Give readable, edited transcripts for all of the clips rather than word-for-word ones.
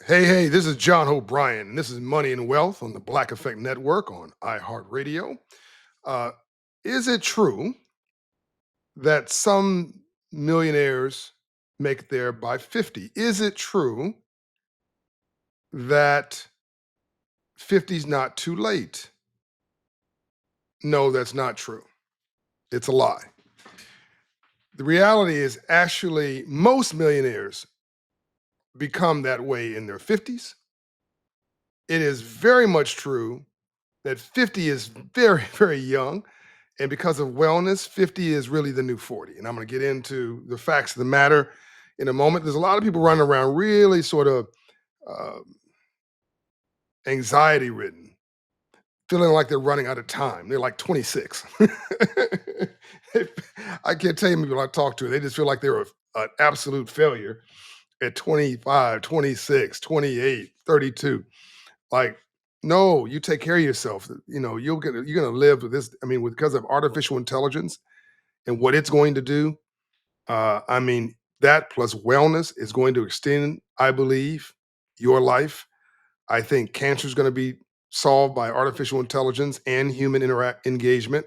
Hey, this is John Hope Bryant, and this is Money and Wealth on the Black Effect Network on iHeartRadio. Uh, is it true that some millionaires make there by 50? Is it true that 50 is not too late? No, that's not true. It's a lie. The reality is actually most millionaires become that way in their 50s. It is very much true that 50 is very, very young. And because of wellness, 50 is really the new 40. And I'm going to get into the facts of the matter in a moment. There's a lot of people running around really sort of uh, anxiety ridden, feeling like they're running out of time. They're like 26. I can't tell you people I talk to, they just feel like they're an absolute failure at 25, 26, 28, 32. Like, no, you take care of yourself. You're gonna live with this. I mean, because of artificial intelligence and what it's going to do. I mean, that plus wellness is going to extend, I believe, your life. I think cancer is going to be solved by artificial intelligence and human interact engagement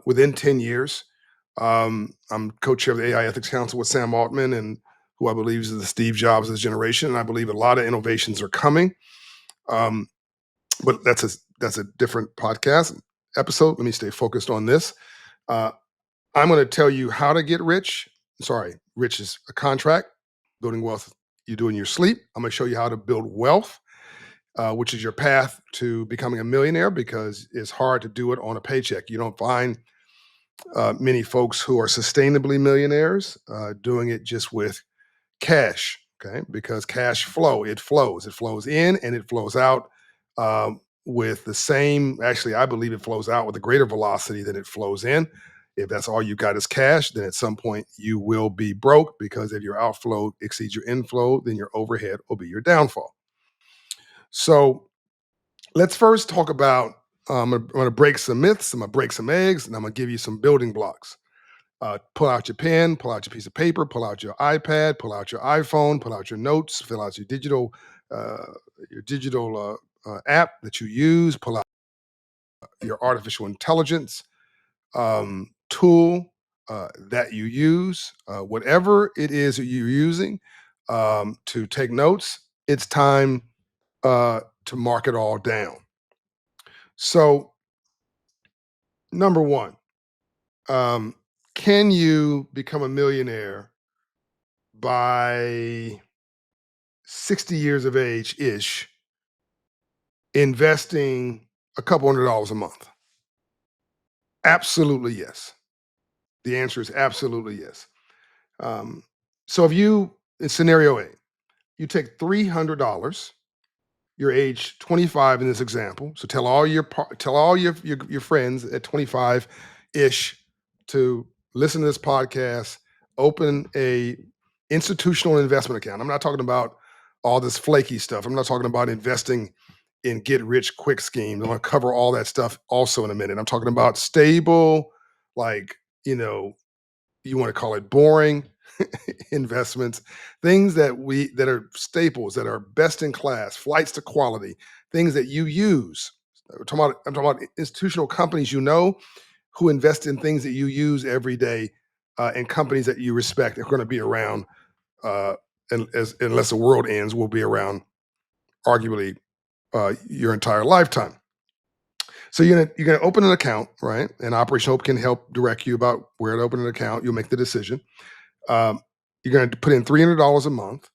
within 10 years. I'm co-chair of the AI Ethics Council with Sam Altman, and who I believe is the Steve Jobs of this generation. And I believe a lot of innovations are coming. Um, but that's a different podcast episode. Let me stay focused on this. Uh, I'm going to tell you how to get rich. Sorry, rich is a contract. Building wealth you do in your sleep. I'm going to show you how to build wealth, which is your path to becoming a millionaire because it's hard to do it on a paycheck. You don't find many folks who are sustainably millionaires doing it just with cash. Okay, because cash flow, it flows in and it flows out with the same. Actually, I believe it flows out with a greater velocity than it flows in. If that's all you got is cash, then at some point you will be broke because if your outflow exceeds your inflow, then your overhead will be your downfall. So let's first talk about. I'm going to break some myths. I'm going to break some eggs, and I'm going to give you some building blocks. Pull out your pen, pull out your piece of paper, pull out your iPad, pull out your iPhone, pull out your notes, fill out uh, your digital app that you use, pull out your artificial intelligence tool that you use, whatever it is that you're using to take notes. It's time to mark it all down. So, number one, um, can you become a millionaire by 60 years of age ish, investing a couple $100 a month? Absolutely yes. The answer is absolutely yes. Um, so if you, in scenario A, you take $300, you're age 25 in this example. So tell all your friends at 25 ish to listen to this podcast, open a institutional investment account. I'm not talking about all this flaky stuff. I'm not talking about investing in get rich quick schemes. I'm going to cover all that stuff also in a minute. I'm talking about stable, like, you want to call it boring investments, things that are staples, that are best in class, flights to quality, things that you use. I'm talking about institutional companies who invest in things that you use every day, and companies that you respect are going to be around, uh, unless the world ends, will be around arguably your entire lifetime. So you're gonna open an account, right? And Operation Hope can help direct you about where to open an account. You'll make the decision. Um, you're going to put in $300 a month.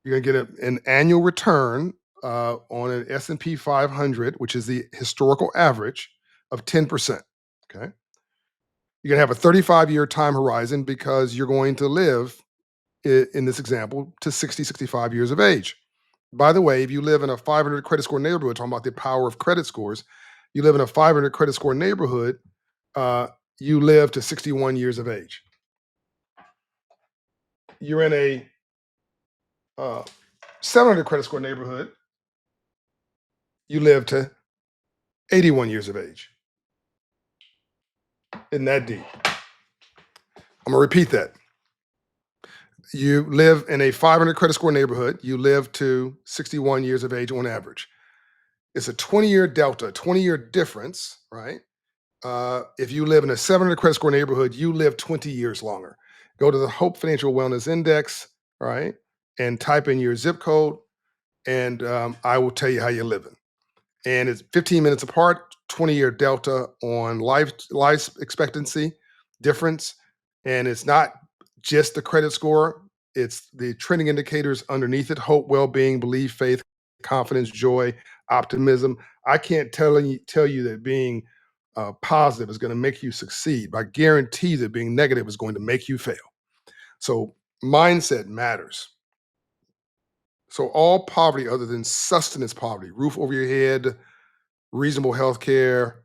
You're going to get an annual return on an S&P 500, which is the historical average of 10%. Okay. You're going to have a 35-year time horizon because you're going to live, in this example, to 60, 65 years of age. By the way, if you live in a 500 credit score neighborhood, talking about the power of credit scores, you live in a 500 credit score neighborhood, uh, you live to 61 years of age. You're in a 700 credit score neighborhood, you live to 81 years of age. Isn't that deep? I'm gonna repeat that. You live in a 500 credit score neighborhood. You live to 61 years of age on average. It's a 20-year delta, 20-year difference, right? If you live in a 700 credit score neighborhood, you live 20 years longer. Go to the Hope Financial Wellness Index, right, and type in your zip code, and I will tell you how you're living. And it's 15 minutes apart, 20-year delta on life expectancy difference. And it's not just the credit score, it's the trending indicators underneath it: hope, well-being, belief, faith, confidence, joy, optimism. I can't tell you that being positive is going to make you succeed. I guarantee that being negative is going to make you fail. So mindset matters. So all poverty other than sustenance poverty, roof over your head, reasonable health care,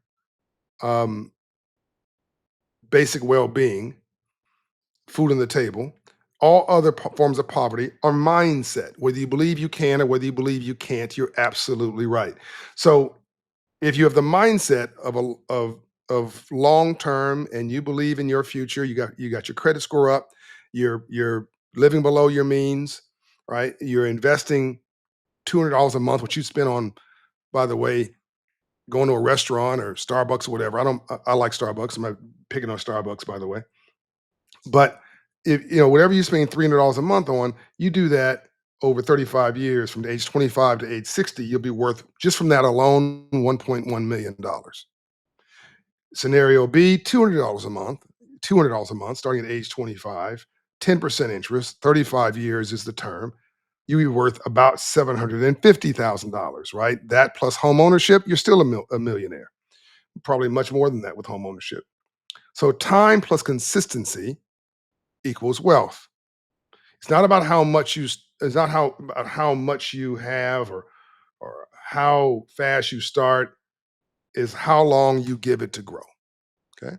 um, basic well-being, food on the table, all other forms of poverty are mindset. Whether you believe you can or whether you believe you can't, you're absolutely right. So if you have the mindset of long term and you believe in your future, you got your credit score up, you're living below your means, right? You're investing $200 a month, which you spend on, by the way, going to a restaurant or Starbucks or whatever. I like Starbucks. I'm not picking on Starbucks, by the way. But if whatever you spend $300 a month on, you do that over 35 years from age 25 to age 60, you'll be worth, just from that alone, $1.1 million. Scenario B, $200 a month, $200 a month starting at age 25, 10% interest, 35 years is the term. You'll be worth about $750,000, right? That plus home ownership, you're still a millionaire. Probably much more than that with home ownership. So time plus consistency equals wealth. It's not about how much it's not how about how much you have, or how fast you start, is how long you give it to grow. Okay.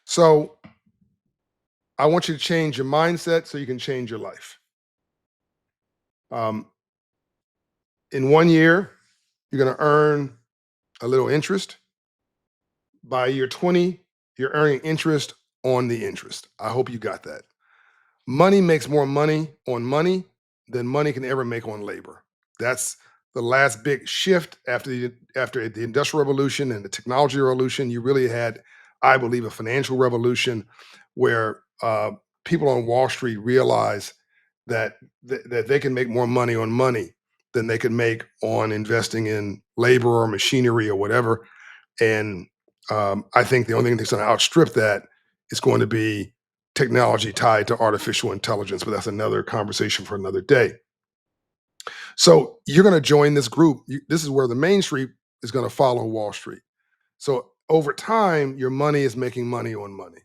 So I want you to change your mindset so you can change your life. Um, in 1 year, you're going to earn a little interest. By year 20, you're earning interest on the interest. I hope you got that. Money makes more money on money than money can ever make on labor. That's the last big shift after the industrial revolution and the technology revolution. You really had, I believe, a financial revolution where people on Wall Street realize that they can make more money on money than they can make on investing in labor or machinery or whatever. And I think the only thing that's going to outstrip that is going to be technology tied to artificial intelligence, but that's another conversation for another day. So you're going to join this group. This is where the Main Street is going to follow Wall Street. So over time, your money is making money on money.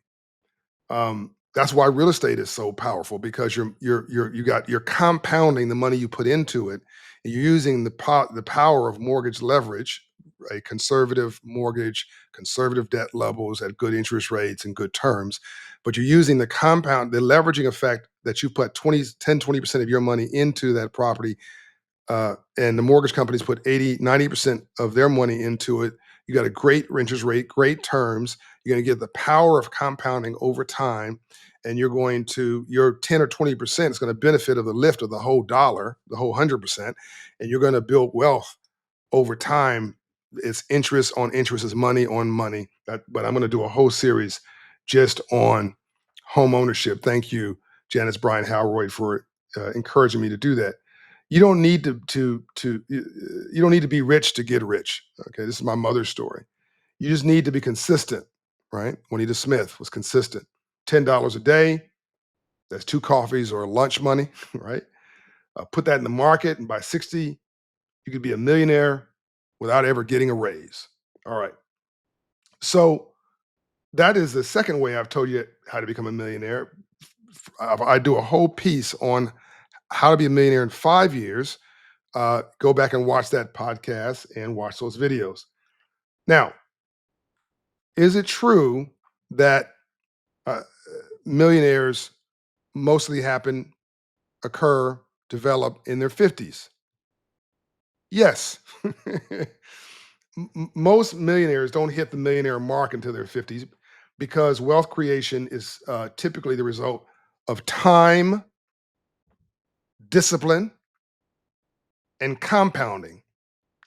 That's why real estate is so powerful, because you're compounding the money you put into it, and you're using the power of mortgage leverage, a conservative mortgage, conservative debt levels at good interest rates and good terms, but you're using the leveraging effect that you put 20% of your money into that property, and the mortgage companies put 80-90% of their money into it. You got a great interest rate, great terms. You're going to get the power of compounding over time, and your 10 or 20% is going to benefit of the lift of the whole dollar, the whole 100%, and you're going to build wealth over time. It's interest on interest, is money on money. But I'm going to do a whole series just on home ownership. Thank you, Janice Bryan Howroyd, for encouraging me to do that. You don't need you don't need to be rich to get rich. Okay, this is my mother's story. You just need to be consistent, right? Juanita Smith was consistent. $10 a day, that's two coffees or lunch money, right? Put that in the market, and by 60, you could be a millionaire without ever getting a raise. All right. So that is the second way I've told you how to become a millionaire. I do a whole piece on how to be a millionaire in 5 years. Go back and watch that podcast and watch those videos. Now, is it true that uh, millionaires mostly occur, develop in their 50s? Yes. Most millionaires don't hit the millionaire mark until their 50s, because wealth creation is typically the result of time, discipline, and compounding,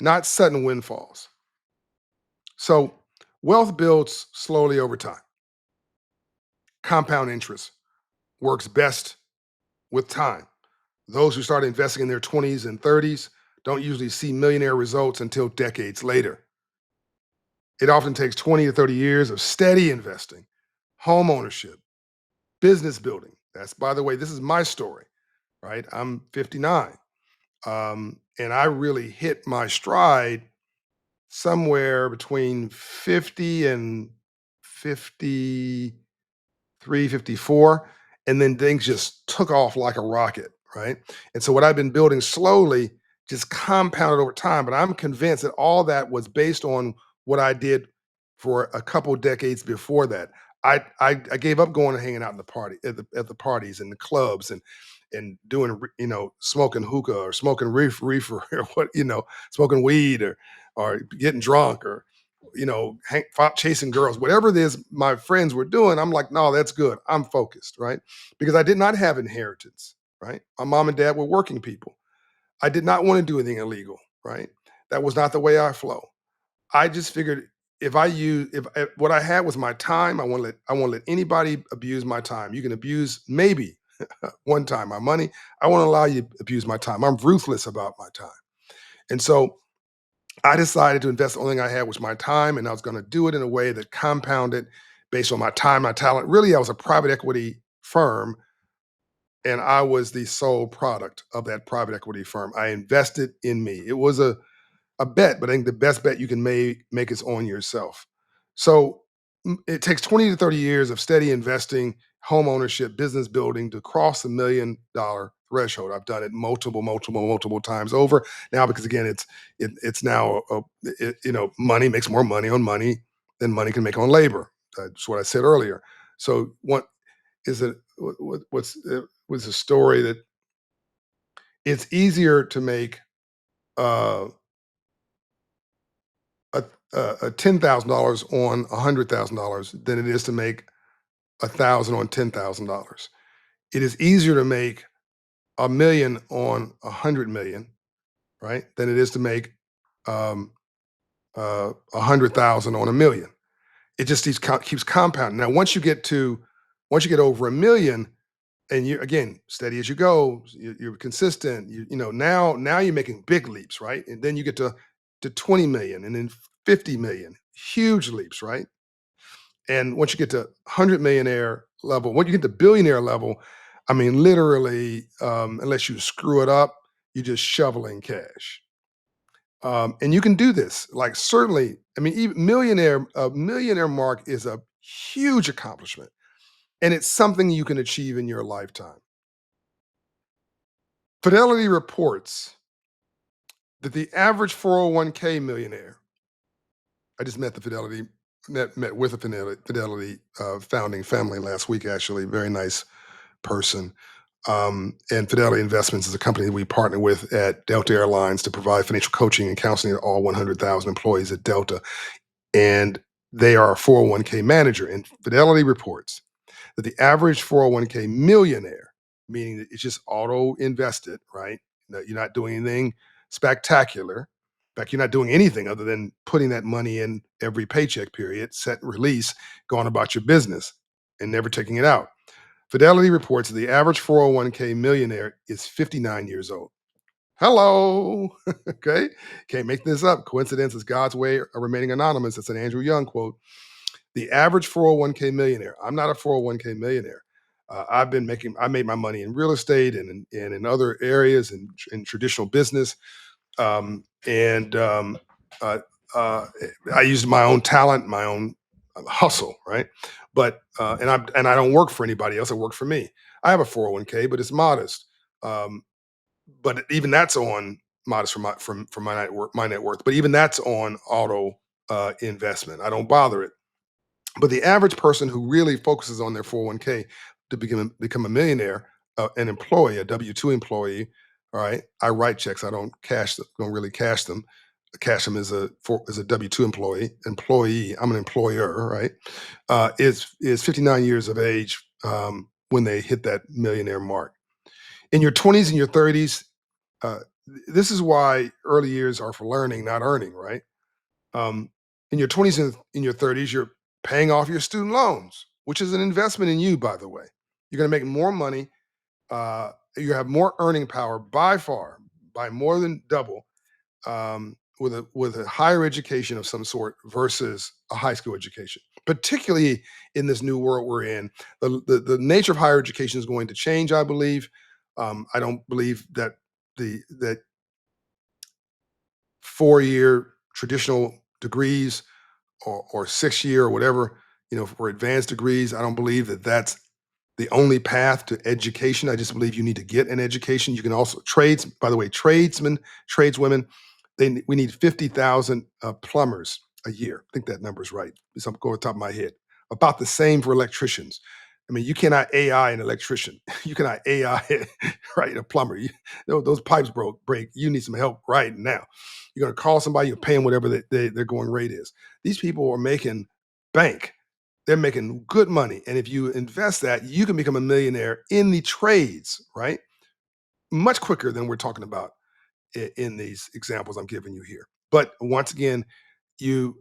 not sudden windfalls. So, wealth builds slowly over time. Compound interest works best with time. Those who start investing in their 20s and 30s don't usually see millionaire results until decades later. It often takes 20 to 30 years of steady investing, home ownership, business building. That's, by the way, this is my story, right? I'm 59. And I really hit my stride somewhere between 50 and 50, 354, and then things just took off like a rocket, right? And so what I've been building slowly just compounded over time, but I'm convinced that all that was based on what I did for a couple decades before that. I gave up going and hanging out in the party at the parties and the clubs and doing smoking hookah or smoking reefer or what smoking weed or getting drunk or chasing girls, whatever it is my friends were doing. I'm like, no, that's good. I'm focused, right? Because I did not have inheritance, right? My mom and dad were working people. I did not want to do anything illegal, right? That was not the way I flow. I just figured if what I had was my time, I won't let anybody abuse my time. You can abuse maybe one time my money. I won't allow you to abuse my time. I'm ruthless about my time. And so I decided to invest the only thing I had was my time, and I was going to do it in a way that compounded based on my time, my talent. Really, I was a private equity firm, and I was the sole product of that private equity firm. I invested in me. It was a bet, but I think the best bet you can make is on yourself. So it takes 20 to 30 years of steady investing, home ownership, business building to cross the $1 million threshold. I've done it multiple times over now because again, it's now money makes more money on money than money can make on labor. That's what I said earlier. So what is it? Was a story that it's easier to make uh, a $10,000 on $100,000 than it is to make 1,000 on $10,000. It is easier to make 1,000,000 on 100,000,000, right? Than it is to make 100,000 on 1,000,000. It just keeps compounding. Now, once you get over 1,000,000, and you again steady as you go, you're consistent. Now you're making big leaps, right? And then you get to 20 million, and then 50 million, huge leaps, right? And once you get to 100 millionaire level, once you get to billionaire level, I mean, literally, unless you screw it up, you're just shoveling cash. And you can do this. Like certainly, I mean, even millionaire mark is a huge accomplishment, and it's something you can achieve in your lifetime. Fidelity reports that the average 401k millionaire, I just met the Fidelity, met with a Fidelity founding family last week, actually, very nice person. And Fidelity Investments is a company that we partner with at Delta Airlines to provide financial coaching and counseling to all 100,000 employees at Delta. And they are a 401k manager. And Fidelity reports that the average 401k millionaire, meaning that it's just auto invested, right? That you're not doing anything spectacular. In fact, you're not doing anything other than putting that money in every paycheck period, set and release, going about your business and never taking it out. Fidelity reports that the average 401k millionaire is 59 years old. Hello. Okay. Can't make this up. Coincidence is God's way of remaining anonymous. It's an Andrew Young quote. The average 401k millionaire. I'm not a 401k millionaire. I made my money in real estate and in other areas and in traditional business. And uh, uh, I used my own talent, my own hustle, right? And I don't work for anybody else. I work for me. I have a 401k, but it's modest. Um, but even that's on modest from my net worth. But even that's on auto investment. I don't bother it. But the average person who really focuses on their 401k to become a millionaire, an employee, a W-2 employee, all right, I write checks. I don't really cash them. cash them as a W-2 employee. I'm an employer, right? Is 59 years of age when they hit that millionaire mark. In your 20s and your 30s, uh, this is why early years are for learning, not earning, right? Um, in your 20s and in your 30s, you're paying off your student loans, which is an investment in you, by the way. You're going to make more money. You have more earning power by far, by more than double, with a higher education of some sort versus a high school education. Particularly in this new world we're in, the nature of higher education is going to change. I believe. I don't believe that that 4-year traditional degrees or 6-year or whatever, for advanced degrees. I don't believe that that's the only path to education. I just believe you need to get an education. You can also trades, by the way, tradesmen, tradeswomen, we need 50,000 plumbers a year. I think that number's right. It's I'm going off the top of my head. About the same for electricians. I mean, you cannot AI an electrician. You cannot AI right a plumber. Those pipes break. You need some help right now. You're going to call somebody. You're paying whatever their going rate is. These people are making bank. They're making good money, and if you invest that, you can become a millionaire in the trades, right? Much quicker than we're talking about in these examples I'm giving you here. But once again, you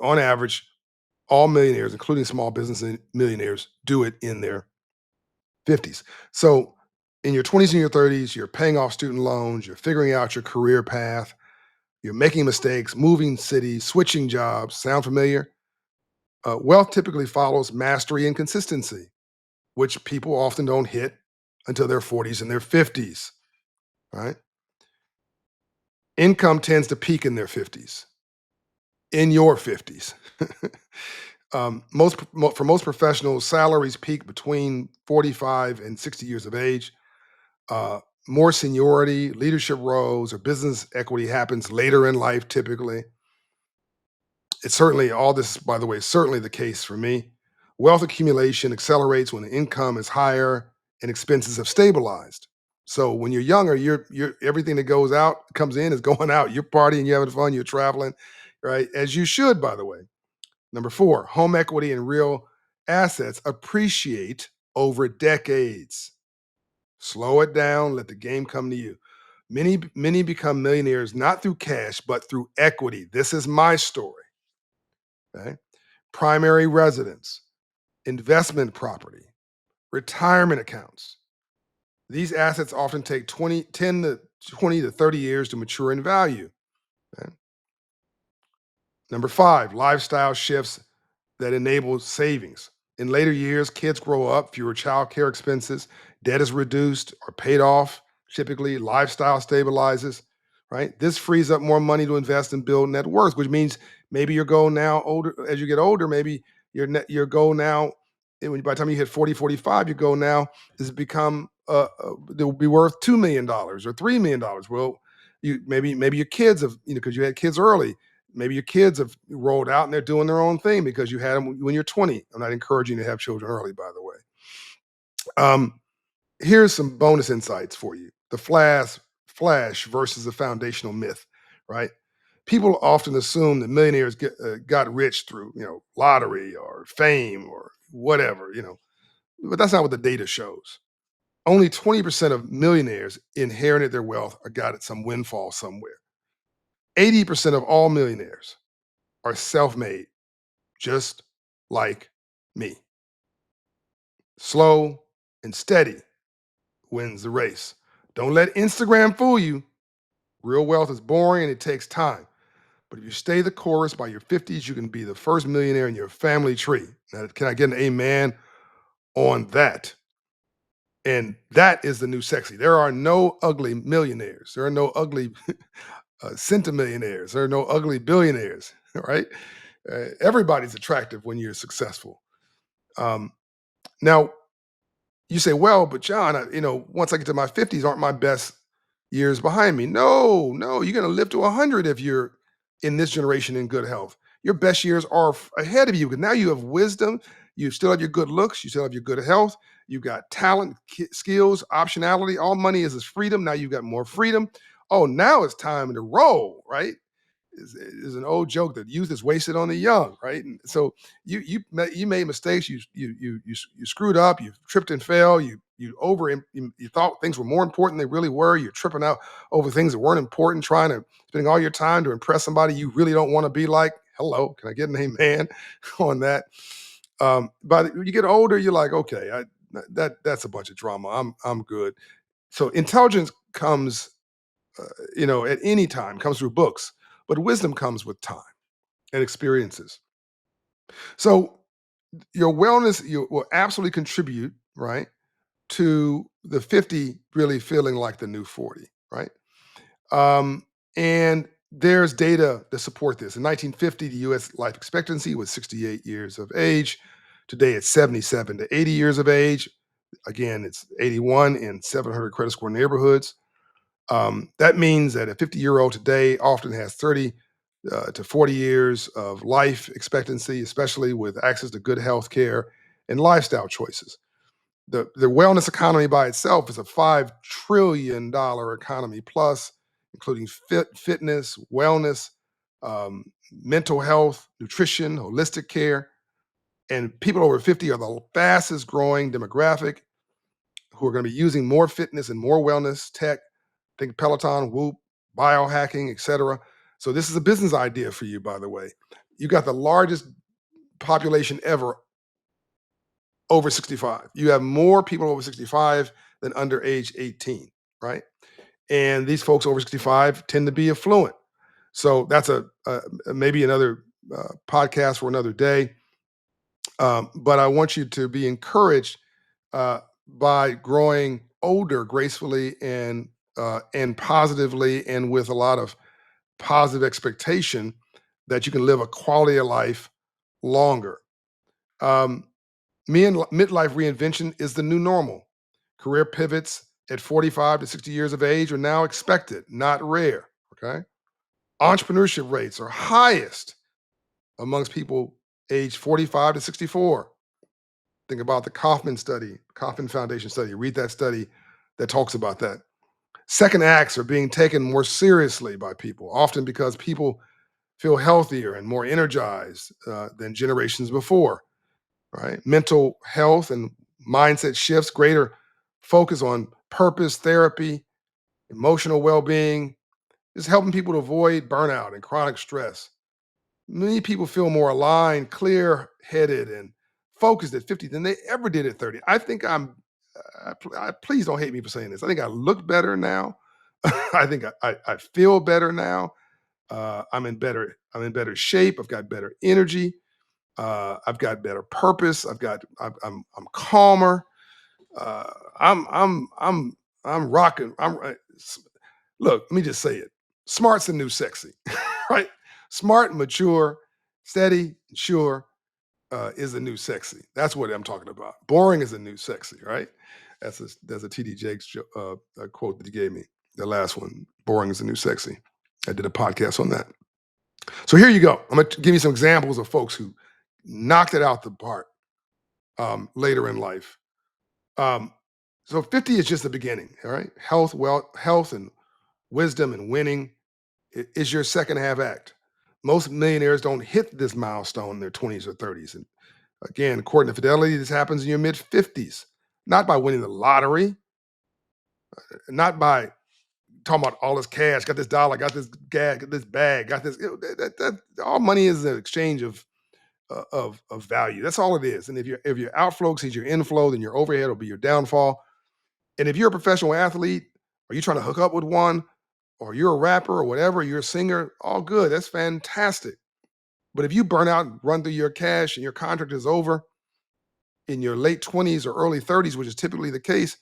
on average, all millionaires, including small business and millionaires, do it in their 50s. So in your 20s and your 30s, you're paying off student loans, you're figuring out your career path, you're making mistakes, moving cities, switching jobs. Sound familiar? Wealth typically follows mastery and consistency, which people often don't hit until their 40s and their 50s, right? Income tends to peak in their 50s, in your 50s. For most professionals, salaries peak between 45 and 60 years of age. Uh, More seniority, leadership roles, or business equity happens later in life typically. It's certainly all this, by the way, is certainly the case for me. Wealth accumulation accelerates when the income is higher and expenses have stabilized. So when you're younger, you're everything that goes out comes in is going out. You're partying, you're having fun, you're traveling, right? As you should, by the way. Number four, home equity and real assets appreciate over decades. Slow it down, let the game come to you. Many become millionaires not through cash, but through equity. This is my story. Okay. Primary residence, investment property, retirement accounts. These assets often take 10 to 20 to 30 years to mature in value. Okay? Number five, lifestyle shifts that enable savings. In later years, kids grow up, fewer child care expenses, debt is reduced or paid off. Typically, lifestyle stabilizes, right? This frees up more money to invest and build net worth, which means maybe your goal now, older as you get older, maybe your goal now, by the time you hit 40, 45, your goal now is to become it will be worth $2 million or $3 million. Well, maybe your kids have, because you had kids early, maybe your kids have rolled out and they're doing their own thing because you had them when you're 20. I'm not encouraging you to have children early, by the way. Um, Here's some bonus insights for you. The flash versus the foundational myth, right? People often assume that millionaires got rich through, lottery or fame or whatever, but that's not what the data shows. Only 20% of millionaires inherited their wealth or got it some windfall somewhere. 80% of all millionaires are self-made, just like me. Slow and steady wins the race. Don't let Instagram fool you. Real wealth is boring and it takes time. But if you stay the course by your 50s, you can be the first millionaire in your family tree. Now, can I get an amen on that? And that is the new sexy. There are no ugly millionaires. There are no ugly centimillionaires. There are no ugly billionaires, right? Everybody's attractive when you're successful. Um, Now, you say, well, but John, once I get to my 50s, aren't my best years behind me? No, no, you're going to live to 100 if you're in this generation in good health. Your best years are ahead of you because now you have wisdom. You still have your good looks. You still have your good health. You got talent, skills, optionality. All money is freedom. Now you've got more freedom. Oh, now it's time to roll, right? is an old joke that youth is wasted on the young, right? And so you made mistakes, you screwed up, you tripped and fell, you thought things were more important than they really were. You're tripping out over things that weren't important, trying to spending all your time to impress somebody you really don't want to be like. Hello, can I get an amen on that? But you get older, you're like, okay, that's a bunch of drama. I'm good. So intelligence comes, at any time, comes through books, but wisdom comes with time and experiences. So your wellness you will absolutely contribute, right, to the 50 really feeling like the new 40, right? Um, and there's data to support this. In 1950, the US life expectancy was 68 years of age. Today it's 77 to 80 years of age. Again, it's 81 in 700 credit score neighborhoods. That means that a 50-year-old today often has 30 to 40 years of life expectancy, especially with access to good health care and lifestyle choices. The wellness economy by itself is a $5 trillion economy plus, including fitness, wellness, mental health, nutrition, holistic care. And people over 50 are the fastest growing demographic who are going to be using more fitness and more wellness tech. Think Peloton, Whoop, biohacking, etc. So this is a business idea for you, by the way. You got the largest population ever over 65. You have more people over 65 than under age 18, right? And these folks over 65 tend to be affluent. So that's maybe another podcast for another day. But I want you to be encouraged by growing older gracefully and positively and with a lot of positive expectation that you can live a quality of life longer. Um, midlife reinvention is the new normal. Career pivots at 45 to 60 years of age are now expected, not rare. Okay. Entrepreneurship rates are highest amongst people aged 45 to 64. Think about the Kaufman Foundation study. Read that study that talks about that. Second acts are being taken more seriously by people, often because people feel healthier and more energized than generations before, right? Mental health and mindset shifts, greater focus on purpose, therapy, emotional well being, is helping people to avoid burnout and chronic stress. Many people feel more aligned, clear headed, and focused at 50 than they ever did at 30. I think please don't hate me for saying this. I think I look better now. I think I feel better now. I'm in better shape. I've got better energy. I've got better purpose. I'm calmer. Uh, I'm I'm I'm I'm rocking. Look. Let me just say it. Smart's the new sexy, right? Smart, and mature, steady, and sure is the new sexy. That's what I'm talking about. Boring is the new sexy, right? That's a TD Jakes quote that he gave me. The last one. Boring is the new sexy. I did a podcast on that. So here you go. I'm going to give you some examples of folks who knocked it out the park later in life. Um, so 50 is just the beginning. All right. Health and wisdom and winning is your second half act. Most millionaires don't hit this milestone in their 20s or 30s. And again, according to Fidelity, this happens in your mid 50s, not by winning the lottery, not by talking about all this cash, got this dollar, got this gas, got this bag, got this. All money is an exchange of value. That's all it is. And if your outflow exceeds your inflow, then your overhead will be your downfall. And if you're a professional athlete, or you're trying to hook up with one, or you're a rapper or whatever, you're a singer, all good. That's fantastic. But if you burn out and run through your cash and your contract is over in your late 20s or early 30s, which is typically the case,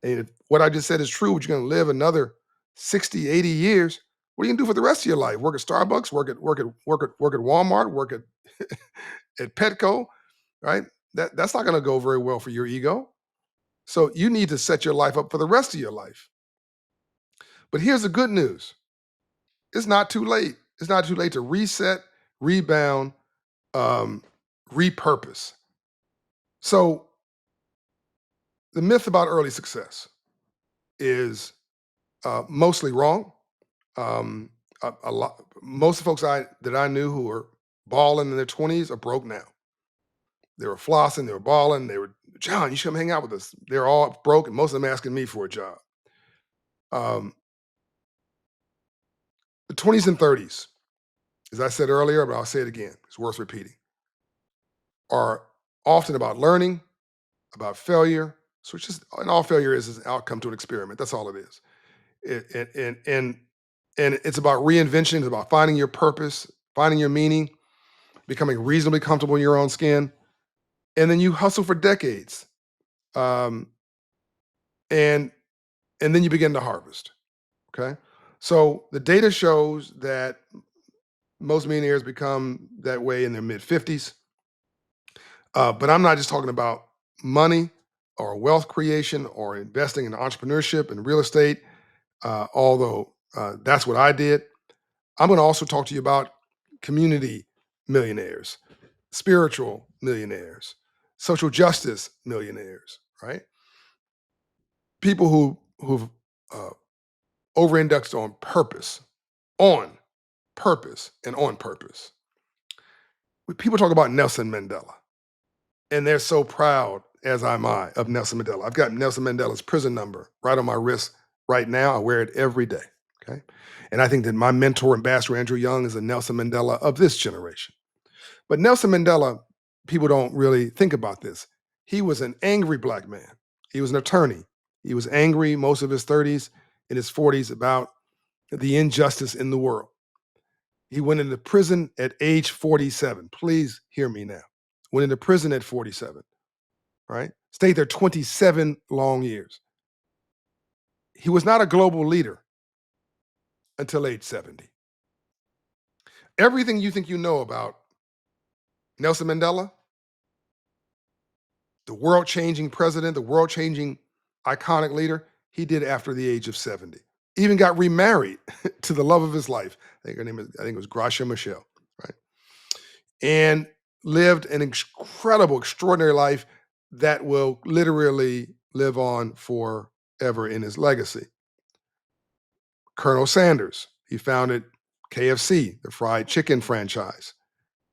and if what I just said is true, but you're going to live another 60, 80 years, what are you going to do for the rest of your life? Work at Starbucks, work at Walmart, work at Petco, right? That's not going to go very well for your ego. So you need to set your life up for the rest of your life. But here's the good news. It's not too late. It's not too late to reset, rebound, um, repurpose. So the myth about early success is mostly wrong. Um, A lot most of the folks I knew who were balling in their 20s are broke now. They were flossing, they were balling, they were, "John, you should come hang out with us." They're all broke, and most of them asking me for a job. Um, the 20s and 30s, as I said earlier, but I'll say it again, it's worth repeating, are often about learning, about failure. So it's just, and all failure is an outcome to an experiment. That's all it is. And it's about reinvention. It's about finding your purpose, finding your meaning, becoming reasonably comfortable in your own skin, and then you hustle for decades, um, and and then you begin to harvest. Okay, so the data shows that most millionaires become that way in their mid 50s. But I'm not just talking about money or wealth creation or investing in entrepreneurship and real estate, although that's what I did. I'm going to also talk to you about community millionaires, spiritual millionaires, social justice millionaires, right? People who've uh, over-indexed on purpose, and on purpose. People talk about Nelson Mandela, and they're so proud, as am I, of Nelson Mandela. I've got Nelson Mandela's prison number right on my wrist right now. I wear it every day. Okay, and I think that my mentor, Ambassador Andrew Young, is a Nelson Mandela of this generation. But Nelson Mandela, people don't really think about this. He was an angry black man. He was an attorney. He was angry most of his 30s and his 40s about the injustice in the world. He went into prison at age 47. Please hear me now. Went into prison at 47, right? Stayed there 27 long years. He was not a global leader until age 70. Everything you think you know about Nelson Mandela, the world changing president, the world changing iconic leader, he did after the age of 70. Even got remarried to the love of his life. I think it was Gracia Michelle, right? And lived an incredible, extraordinary life that will literally live on forever in his legacy. Colonel Sanders, he founded KFC, the fried chicken franchise.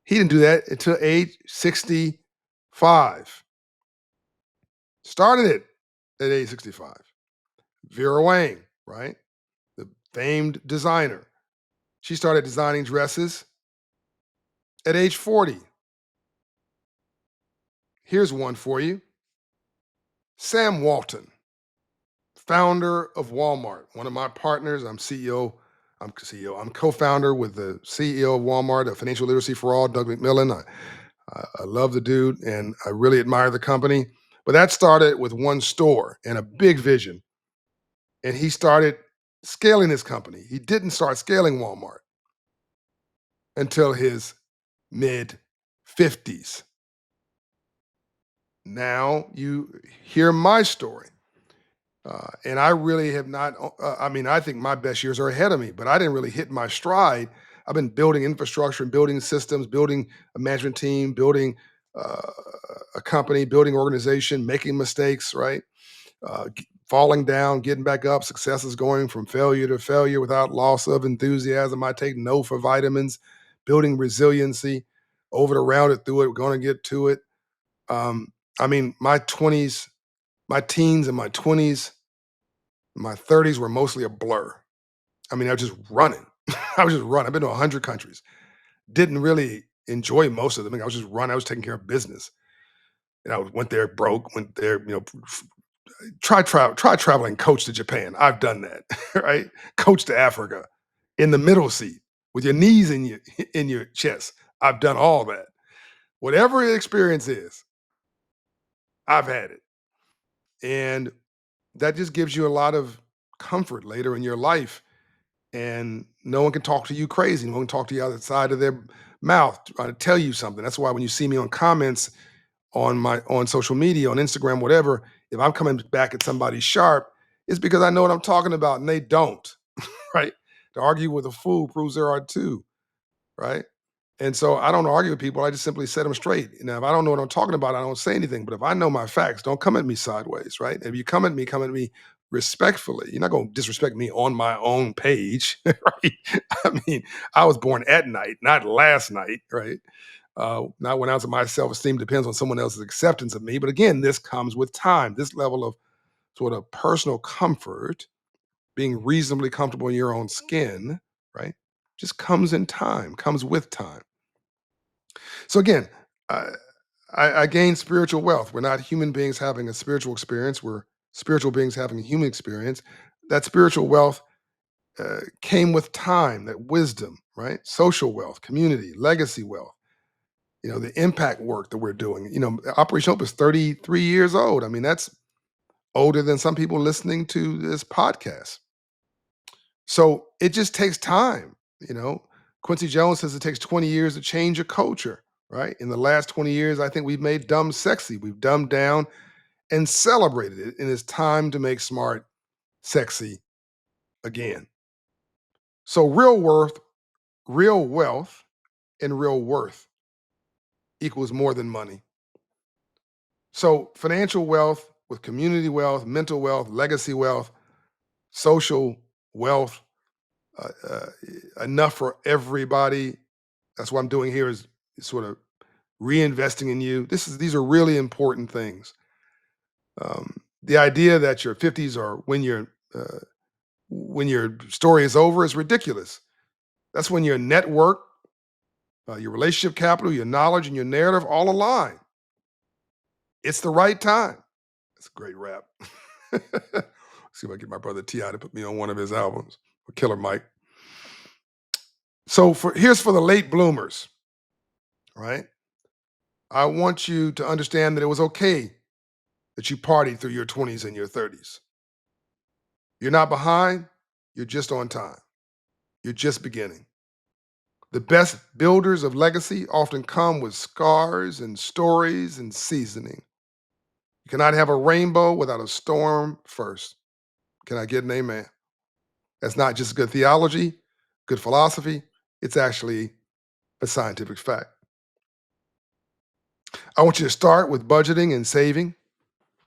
He didn't do that until age 65. Started it at age 65. Vera Wang, right? The famed designer. She started designing dresses at age 40. Here's one for you. Sam Walton, founder of Walmart, one of my partners. I'm co-founder with the CEO of Walmart, of Financial Literacy for All, Doug McMillan. I love the dude and I really admire the company. But that started with one store and a big vision. And he started scaling his company. He didn't start scaling Walmart until his mid 50s. Now you hear my story. And I really have not, I mean, I think my best years are ahead of me, but I didn't really hit my stride. I've been building infrastructure and building systems, building a management team, building uh, a company, building organization, making mistakes, right? Falling down, getting back up, successes going from failure to failure without loss of enthusiasm. I take no for vitamins, building resiliency, over to round it through it, going to get to it. Um, I mean, my teens and my 20s, my 30s were mostly a blur. I mean, I was just running. I was just running. I've been to 100 countries. Didn't really enjoy most of them. I was just running. I was taking care of business. And I went there broke, went there, try traveling coach to Japan. I've done that, right? Coach to Africa in the middle seat with your knees in your in your chest. I've done all that. Whatever the experience is, I've had it. And that just gives you a lot of comfort later in your life. And no one can talk to you crazy. No one can talk to you outside of their mouth trying to tell you something. That's why when you see me on comments on social media, on Instagram, whatever, if I'm coming back at somebody sharp, it's because I know what I'm talking about and they don't, right? To argue with a fool proves there are two, right? And so I don't argue with people. I just simply set them straight. Now, if I don't know what I'm talking about, I don't say anything. But if I know my facts, don't come at me sideways, right? If you come at me respectfully. You're not going to disrespect me on my own page, right? I mean, I was born at night, not last night, right? Not when ounce of my self-esteem depends on someone else's acceptance of me. But again, this comes with time. This level of sort of personal comfort, being reasonably comfortable in your own skin, right? Just comes in time, comes with time. So again, I, I gained spiritual wealth. We're not human beings having a spiritual experience. We're spiritual beings having a human experience. That spiritual wealth came with time, that wisdom, right? Social wealth, community, legacy wealth. The impact work that we're doing. Operation Hope is 33 years old. I mean, that's older than some people listening to this podcast. So it just takes time. You know, Quincy Jones says it takes 20 years to change a culture, right? In the last 20 years, I think we've made dumb sexy. We've dumbed down and celebrated it. And it's time to make smart sexy again. So real wealth, and real worth equals more than money. So financial wealth with community wealth, mental wealth, legacy wealth, social wealth, uh, uh, enough for everybody. That's what I'm doing here is sort of reinvesting in you. These are really important things. The idea that your 50s are when your story is over is ridiculous. That's when your network, your relationship capital, your knowledge, and your narrative all align. It's the right time. That's a great rap. See if I get my brother Ti to put me on one of his albums. Or Killer Mike. So here's for the late bloomers, right? I want you to understand that it was okay that you partied through your 20s and your 30s. You're not behind, you're just on time. You're just beginning. The best builders of legacy often come with scars and stories and seasoning. You cannot have a rainbow without a storm first. Can I get an amen? That's not just good theology, good philosophy. It's actually a scientific fact. I want you to start with budgeting and saving.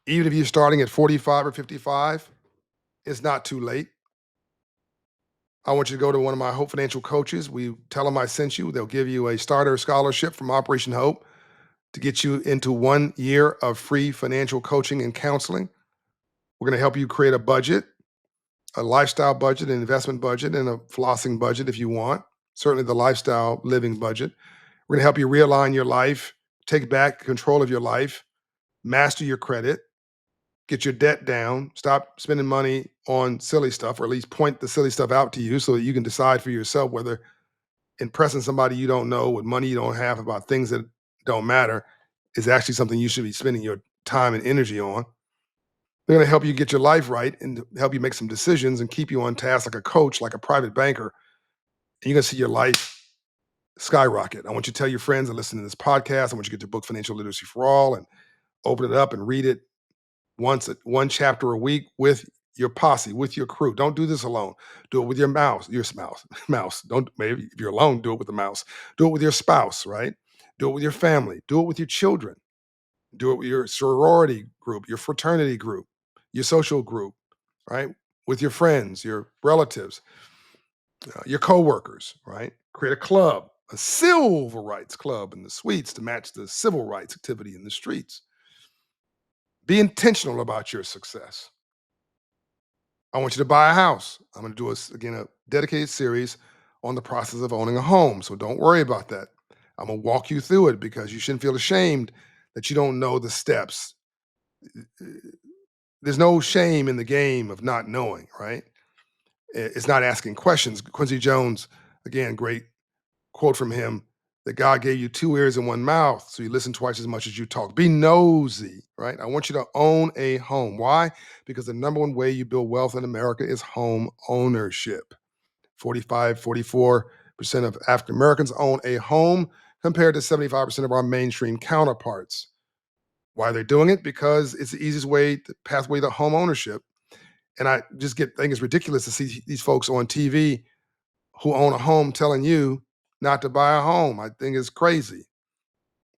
Even if you're starting at 45 or 55, it's not too late. I want you to go to one of my Hope Financial coaches. We tell them I sent you. They'll give you a starter scholarship from Operation Hope to get you into 1 year of free financial coaching and counseling. We're going to help you create a budget, a lifestyle budget, an investment budget, and a flossing budget if you want. Certainly the lifestyle living budget. We're going to help you realign your life, take back control of your life, master your credit, get your debt down, stop spending money on silly stuff, or at least point the silly stuff out to you so that you can decide for yourself whether impressing somebody you don't know with money you don't have about things that don't matter is actually something you should be spending your time and energy on. They're going to help you get your life right and help you make some decisions and keep you on task like a coach, like a private banker. And you're going to see your life skyrocket. I want you to tell your friends and listen to this podcast. I want you to get your book, Financial Literacy for All, and open it up and read it one chapter a week with your posse, with your crew. Don't do this alone. Do it with your mouse. Don't, maybe if you're alone, do it with the mouse. Do it with your spouse, right? Do it with your family. Do it with your children. Do it with your sorority group, your fraternity group, your social group, right? With your friends, your relatives, your coworkers, right? Create a club, a civil rights club in the suites to match the civil rights activity in the streets. Be intentional about your success. I want you to buy a house. I'm going to do again a dedicated series on the process of owning a home. So don't worry about that. I'm going to walk you through it because you shouldn't feel ashamed that you don't know the steps. There's no shame in the game of not knowing, right? It's not asking questions. Quincy Jones, again, great quote from him, that God gave you two ears and one mouth, so you listen twice as much as you talk. Be nosy, right? I want you to own a home. Why? Because the number one way you build wealth in America is home ownership. 44% of African Americans own a home compared to 75% of our mainstream counterparts. Why are they doing it? Because it's the easiest way, the pathway to home ownership. And I just think it's ridiculous to see these folks on TV who own a home telling you not to buy a home. I think it's crazy.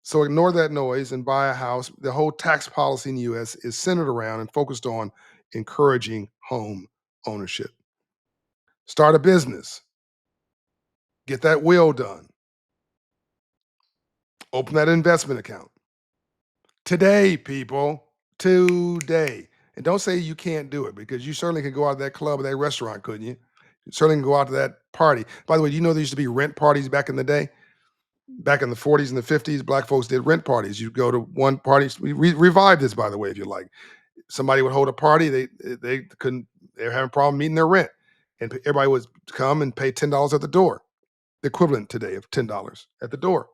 So ignore that noise and buy a house. The whole tax policy in the US is centered around and focused on encouraging home ownership. Start a business, get that will done, open that investment account. Today, people, today. And don't say you can't do it because you certainly can go out to that club or that restaurant, couldn't you? You certainly can go out to that party. By the way, do you know there used to be rent parties back in the day? Back in the 40s and the 50s, black folks did rent parties. You go to one party. We revived this, by the way, if you like. Somebody would hold a party. They couldn't. They were having a problem meeting their rent, and everybody would come and pay $10 at the door, the equivalent today of $10 at the door.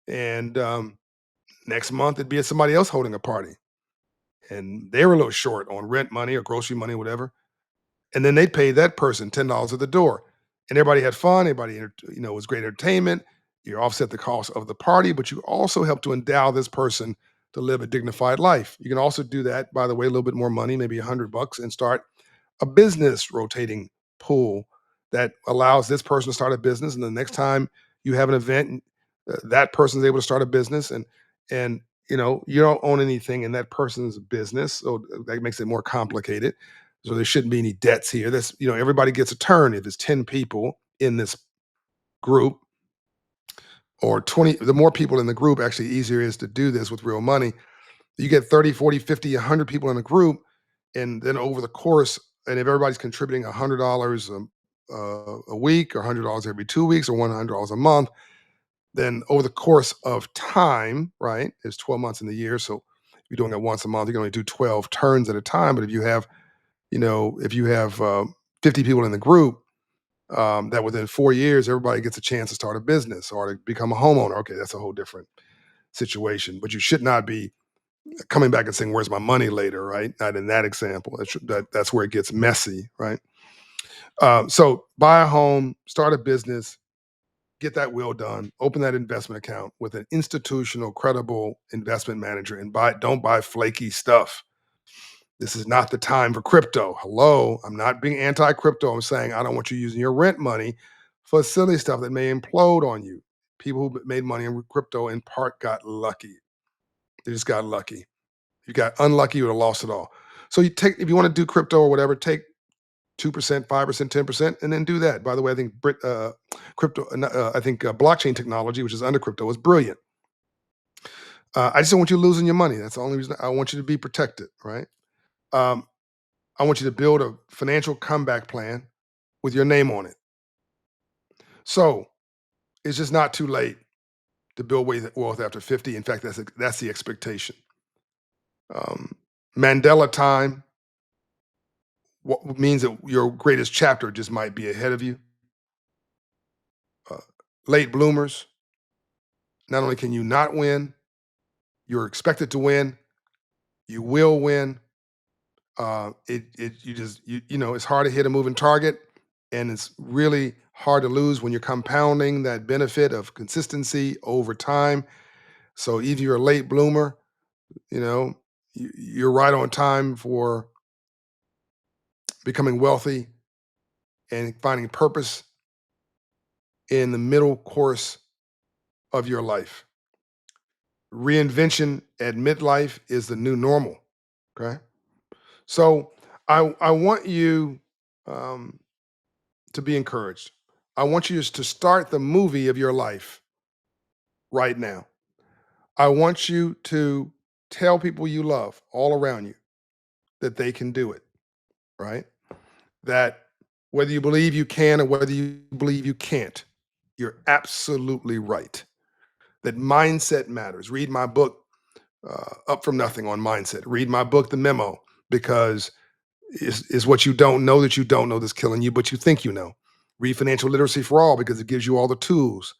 And next month it'd be somebody else holding a party, and they were a little short on rent money or grocery money, whatever. And then they'd pay that person $10 at the door, and everybody had fun. Everybody, it was great entertainment. You offset the cost of the party, but you also help to endow this person to live a dignified life. You can also do that, by the way, a little bit more money, maybe $100, and start a business rotating pool that allows this person to start a business, and the next time you have an event, that person's able to start a business, and you don't own anything in that person's business, so that makes it more complicated. So there shouldn't be any debts here. This, everybody gets a turn. If it's 10 people in this group or 20, the more people in the group, actually easier it is to do this with real money. You get 30, 40, 50, 100 people in a group, and then over the course, and if everybody's contributing $100 a week, or $100 every 2 weeks, or $100 a month, then over the course of time, right? There's 12 months in the year, so if you're doing it once a month, you can only do 12 turns at a time. But if you have 50 people in the group, that within 4 years, everybody gets a chance to start a business or to become a homeowner. Okay, that's a whole different situation. But you should not be coming back and saying, "Where's my money?" later, right? Not in that example. That's where it gets messy, right? So buy a home, start a business, get that will done, open that investment account with an institutional, credible investment manager, and don't buy flaky stuff. This is not the time for crypto. Hello, I'm not being anti-crypto. I'm saying I don't want you using your rent money for silly stuff that may implode on you. People who made money in crypto in part got lucky. They just got lucky. If you got unlucky, you would have lost it all. So if you want to do crypto or whatever, take 2%, 5%, 10%, and then do that. By the way, I think blockchain technology, which is under crypto, is brilliant. I just don't want you losing your money. That's the only reason I want you to be protected, right? Um, I want you to build a financial comeback plan with your name on it. So it's just not too late to build wealth after 50. In fact, that's the expectation. Um, Mandela time, what means that your greatest chapter just might be ahead of you. Uh, Late bloomers, not only can you not win, you're expected to win. You will win. It's hard to hit a moving target, and it's really hard to lose when you're compounding that benefit of consistency over time. So even you're a late bloomer, you know, you're right on time for becoming wealthy and finding purpose in the middle course of your life. Reinvention at midlife is the new normal. Okay. So I want you um, to be encouraged. I want you to start the movie of your life right now. I want you to tell people you love all around you that they can do it, right? That whether you believe you can or whether you believe you can't, you're absolutely right. That mindset matters. Read my book, Up From Nothing on Mindset. Read my book, The Memo, because is what you don't know that you don't know that's killing you, but you think you know. Read Financial Literacy for All because it gives you all the tools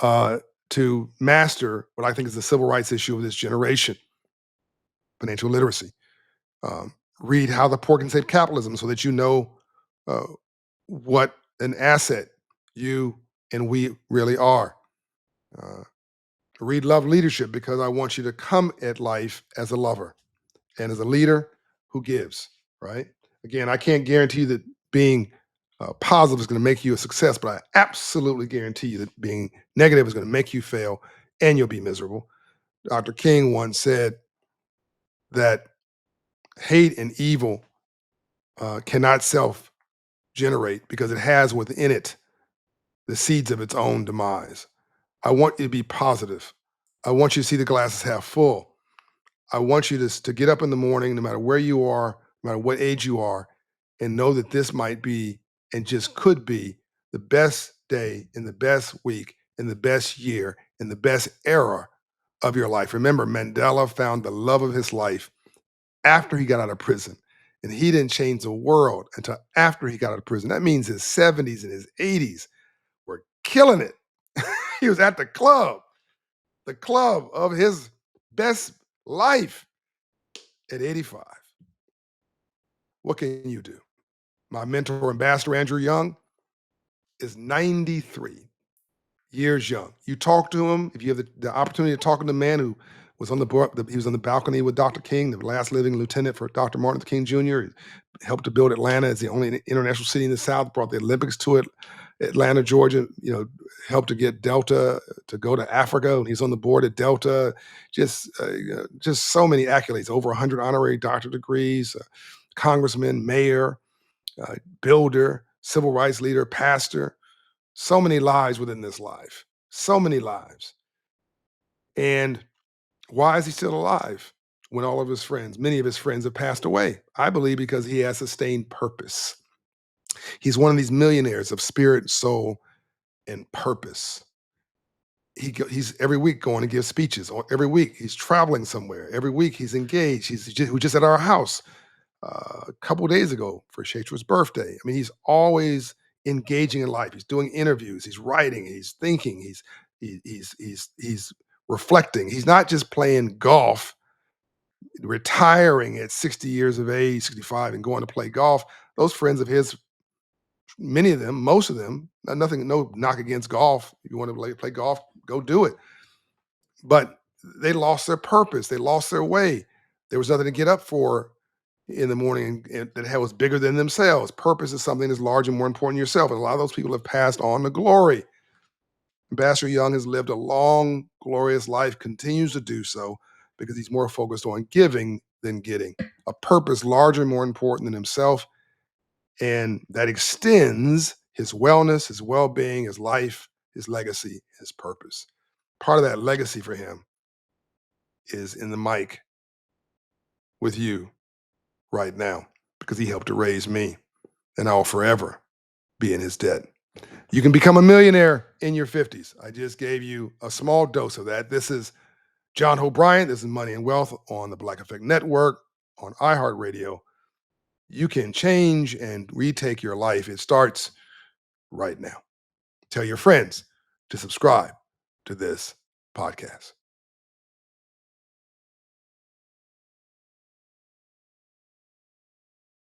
uh, to master what I think is the civil rights issue of this generation, financial literacy. Read How the Poor Can Save Capitalism so that you know uh, what an asset you and we really are. Uh, Read Love Leadership because I want you to come at life as a lover and as a leader who gives, right? Again, I can't guarantee that being positive is going to make you a success, but I absolutely guarantee you that being negative is going to make you fail and you'll be miserable. Dr. King once said that hate and evil cannot self generate because it has within it the seeds of its own demise. I want you to be positive. I want you to see the glasses half full. I want you to get up in the morning, no matter where you are, no matter what age you are, and know that this might be and just could be the best day in the best week in the best year in the best era of your life. Remember, Mandela found the love of his life after he got out of prison. And he didn't change the world until after he got out of prison. That means his 70s and his 80s were killing it. He was at the club of his best life at 85. What can you do? My mentor, Ambassador Andrew Young, is 93 years young. You talk to him, if you have the opportunity to talk to the man who was on he was on the balcony with Dr. King, the last living lieutenant for Dr. Martin Luther King Jr. He helped to build Atlanta as the only international city in the South, brought the Olympics to it. Atlanta, Georgia, helped to get Delta to go to Africa. And he's on the board at Delta. Just so many accolades, over 100 honorary doctorate degrees, congressman, mayor, builder, civil rights leader, pastor. So many lives within this life. So many lives. And why is he still alive when all of his friends, many of his friends have passed away? I believe because he has sustained purpose. He's one of these millionaires of spirit, soul, and purpose. He's every week going to give speeches. Or every week he's traveling somewhere. Every week he's engaged. He was just at our house a couple days ago for Shatra's birthday. I mean, he's always engaging in life. He's doing interviews. He's writing. He's thinking. He's reflecting. He's not just playing golf, retiring at 60 years of age, 65, and going to play golf. Those friends of his, many of them, most of them, nothing, no knock against golf. If you want to play golf, go do it. But they lost their purpose. They lost their way. There was nothing to get up for in the morning that was bigger than themselves. Purpose is something that's larger and more important than yourself. And a lot of those people have passed on to glory. Ambassador Young has lived a long, glorious life, continues to do so because he's more focused on giving than getting. A purpose larger and more important than himself. And that extends his wellness, his well being, his life, his legacy, his purpose. Part of that legacy for him is in the mic with you right now because he helped to raise me, and I'll forever be in his debt. You can become a millionaire in your 50s. I just gave you a small dose of that. This is John Hope Bryant. This is Money and Wealth on the Black Effect Network, on iHeartRadio. You can change and retake your life. It starts right now. Tell your friends to subscribe to this podcast.